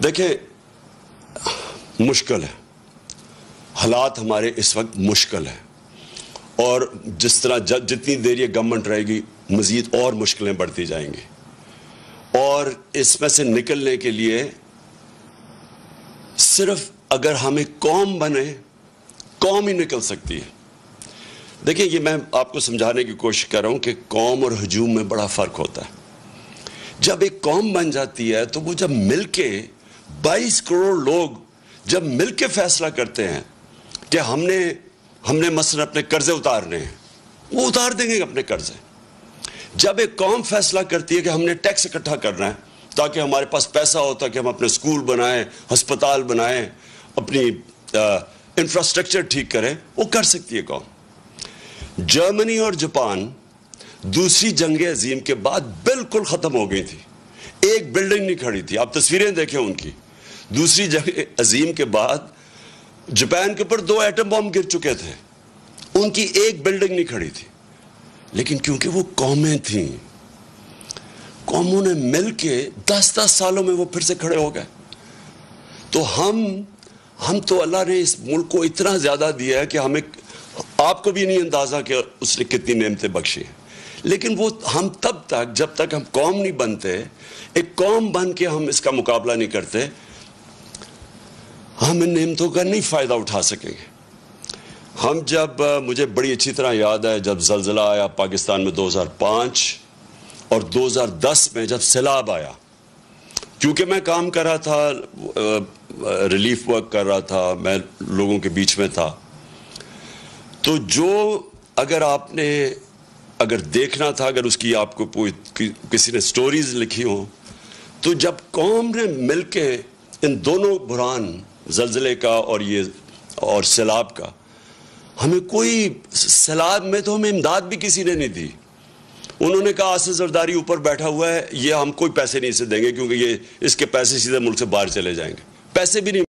دیکھیں مشکل ہے، حالات ہمارے اس وقت مشکل ہیں، اور جس طرح جتنی دیر یہ گورنمنٹ رہے گی مزید اور مشکلیں بڑھتی جائیں گی، اور اس میں سے نکلنے کے لیے صرف اگر ہمیں قوم بنے، قوم ہی نکل سکتی ہے۔ دیکھیں یہ میں آپ کو سمجھانے کی کوشش کر رہا ہوں کہ قوم اور ہجوم میں بڑا فرق ہوتا ہے۔ جب ایک قوم بن جاتی ہے تو وہ جب مل کے 22 کروڑ لوگ جب مل کے فیصلہ کرتے ہیں کہ ہم نے مثلا اپنے قرضے اتارنے ہیں، وہ اتار دیں گے اپنے قرضے۔ جب ایک قوم فیصلہ کرتی ہے کہ ہم نے ٹیکس اکٹھا کرنا ہے تاکہ ہمارے پاس پیسہ ہوتا ہے کہ ہم اپنے سکول بنائیں، ہسپتال بنائیں، اپنی انفراسٹرکچر ٹھیک کریں، وہ کر سکتی ہے قوم۔ جرمنی اور جاپان دوسری جنگ عظیم کے بعد بالکل ختم ہو گئی تھی، ایک بلڈنگ نہیں کھڑی تھی۔ آپ تصویریں دیکھیں ان کی، دوسری جنگ عظیم کے بعد جاپان کے اوپر 2 ایٹم بم گر چکے تھے، ان کی ایک بلڈنگ نہیں کھڑی تھی، لیکن کیونکہ وہ قومیں تھیں، قوموں نے مل کے 10 سالوں میں وہ پھر سے کھڑے ہو گئے۔ تو ہم تو اللہ نے اس ملک کو اتنا زیادہ دیا ہے کہ ہمیں، آپ کو بھی نہیں اندازہ کہ اس نے کتنی نعمتیں بخشی ہیں، لیکن وہ ہم تب تک جب تک ہم قوم نہیں بنتے، ایک قوم بن کے ہم اس کا مقابلہ نہیں کرتے، ہم ان نعمتوں کا نہیں فائدہ اٹھا سکیں گے۔ ہم جب، مجھے بڑی اچھی طرح یاد ہے جب زلزلہ آیا پاکستان میں 2005 اور 2010 میں جب سیلاب آیا، کیونکہ میں کام کر رہا تھا، ریلیف ورک کر رہا تھا، میں لوگوں کے بیچ میں تھا، تو اگر دیکھنا تھا، اگر اس کی آپ کو کسی نے سٹوریز لکھی ہوں، تو جب قوم نے مل کے ان دونوں بحران، زلزلے کا اور سیلاب کا، ہمیں کوئی، سیلاب میں تو ہمیں امداد بھی کسی نے نہیں دی۔ انہوں نے کہا آصف زرداری اوپر بیٹھا ہوا ہے، یہ ہم کوئی پیسے نہیں اسے دیں گے کیونکہ یہ اس کے پیسے سیدھے ملک سے باہر چلے جائیں گے، پیسے بھی نہیں